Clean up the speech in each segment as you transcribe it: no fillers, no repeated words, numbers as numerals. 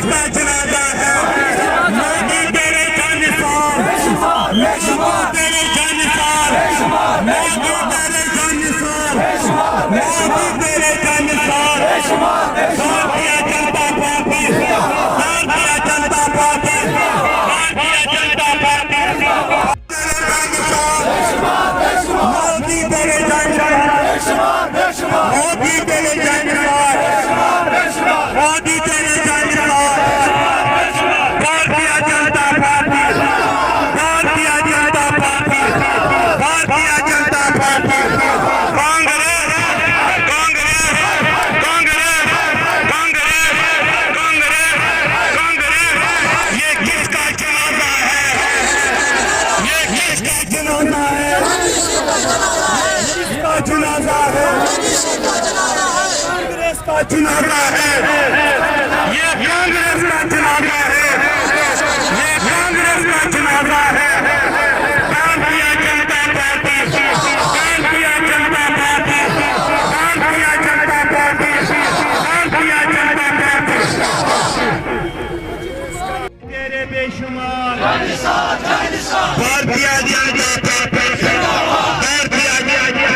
किसका जनाजा है? मोदी तेरे जानिसार, तेरे जानिसार, मोदी तेरे जानिसार, मोदी तेरे Jannisar. Bharatiya Janata party, Bharatiya Janata party, Bharatiya Janata party, Modi तेरे जानिसार, मोदी तेरे जानिसार, मोदी तेरे Jannisar. Bharatiya Janata party, Bharatiya Janata party, Bharatiya Janata party, Congress, Congress, Congress, Congress, Congress, Congress. ये किसका जनाजा है? ये किसका जनाजा है? किसका जनाजा है? कांग्रेस का जनाजा है। ये कांग्रेस का जनाजा है। ये कांग्रेस का जनाजा है। Bharatiya Janata party, Bharatiya Janata party, Bharatiya Janata party, Bharatiya Janata party. तेरे बेशुमार भारतीय जनता पार्टी, भारतीय जनता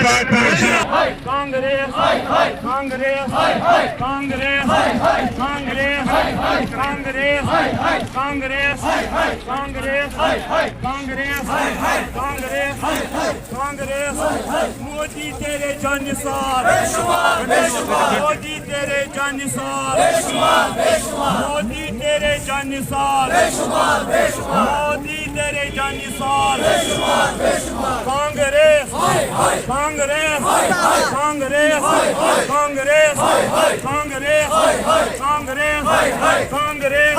पार्टी। कांग्रेस, कांग्रेस, कांग्रेस, कांग्रेस, कांग्रेस, कांग्रेस, कांग्रेस, कांग्रेस, कांग्रेस, कांग्रेस। मोदी तेरे जानिसार, मोदी तेरे जानिसार, मोदी तेरे जानिसार, मोदी तेरे Jannisar. Congress, Congress, Congress, Congress, Congress, Congress, Congress.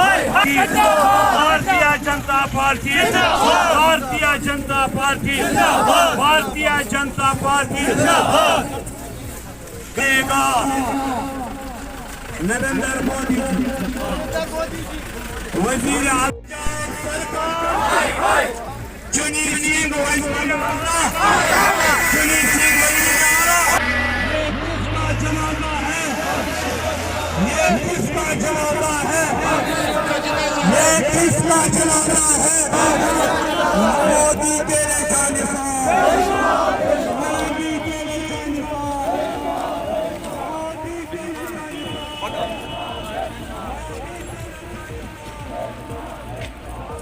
Bharatiya Janata party, Bharatiya Janata party, Bharatiya Janata party देगा नरेंद्र मोदी वजीर चुनी सिंह वजीर आला, चुनी सिंह वजीर आला। ये किसका जनाजा है? ये किसका जनाजा है? मोदी तेरे जानिसार, मोदी तेरे जानिसार, मोदी तेरे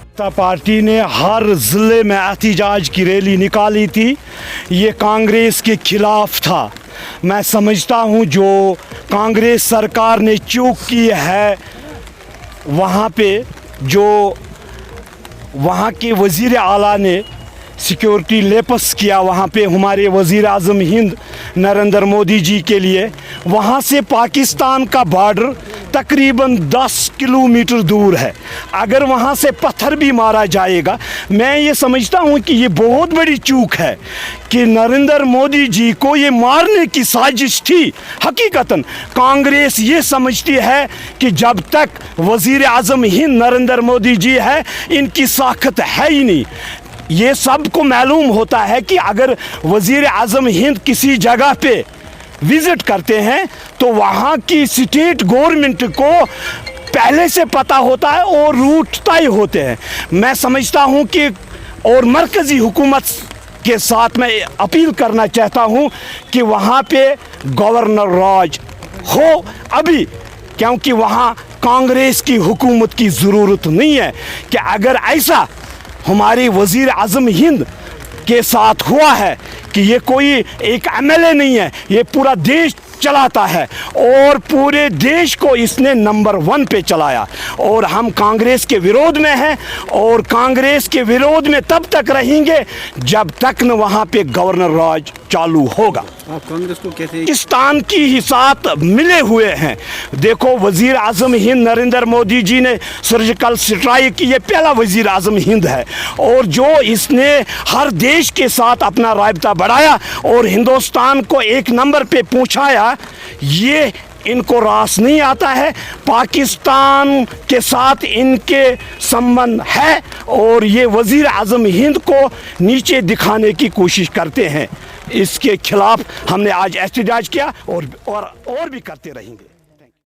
जनता पार्टी ने हर ज़िले में एहतजाज की रैली निकाली थी। ये कांग्रेस के खिलाफ था। मैं समझता हूँ जो कांग्रेस सरकार ने चूक की है वहाँ पे, जो वहाँ के वज़ीर आला ने सिक्योरिटी लेपस किया वहाँ पे हमारे वज़ीर आज़म हिंद नरेंद्र मोदी जी के लिए, वहाँ से पाकिस्तान का बॉर्डर तकरीबन 10 किलोमीटर दूर है। अगर वहाँ से पत्थर भी मारा जाएगा, मैं ये समझता हूँ कि ये बहुत बड़ी चूक है कि नरेंद्र मोदी जी को ये मारने की साजिश थी। हकीकतन कांग्रेस ये समझती है कि जब तक वज़ीर आज़म हिंद नरेंद्र मोदी जी है, इनकी साखत है ही नहीं। ये सबको मालूम होता है कि अगर वज़ीर आज़म हिंद किसी जगह पे विज़िट करते हैं तो वहाँ की स्टेट गवर्नमेंट को पहले से पता होता है और रूट तय होते हैं। मैं समझता हूँ कि और मरकज़ी हुकूमत के साथ मैं अपील करना चाहता हूँ कि वहाँ पे गवर्नर राज हो अभी, क्योंकि वहाँ कांग्रेस की हुकूमत की ज़रूरत नहीं है। कि अगर ऐसा हमारे वज़ीर आज़म हिंद के साथ हुआ है कि ये कोई एक एमएलए नहीं है, ये पूरा देश चलाता है और पूरे देश को इसने नंबर 1 पे चलाया, और हम कांग्रेस के विरोध में हैं और कांग्रेस के विरोध में तब तक रहेंगे जब तक न वहाँ पे गवर्नर राज चालू होगा। आप कांग्रेस को कैसे पाकिस्तान की ही साथ मिले हुए हैं। देखो वज़ीर आज़म हिंद नरेंद्र मोदी जी ने सर्जिकल स्ट्राइक की, ये पहला वज़ीर आज़म हिंद है और जो इसने हर देश के साथ अपना रायबता बढ़ाया और हिंदुस्तान को एक नंबर पे पहुंचाया, ये इनको रास नहीं आता है। पाकिस्तान के साथ इनके संबंध है और ये वज़ीर आज़म हिंद को नीचे दिखाने की कोशिश करते हैं। इसके खिलाफ हमने आज एहतजाज किया और भी करते रहेंगे।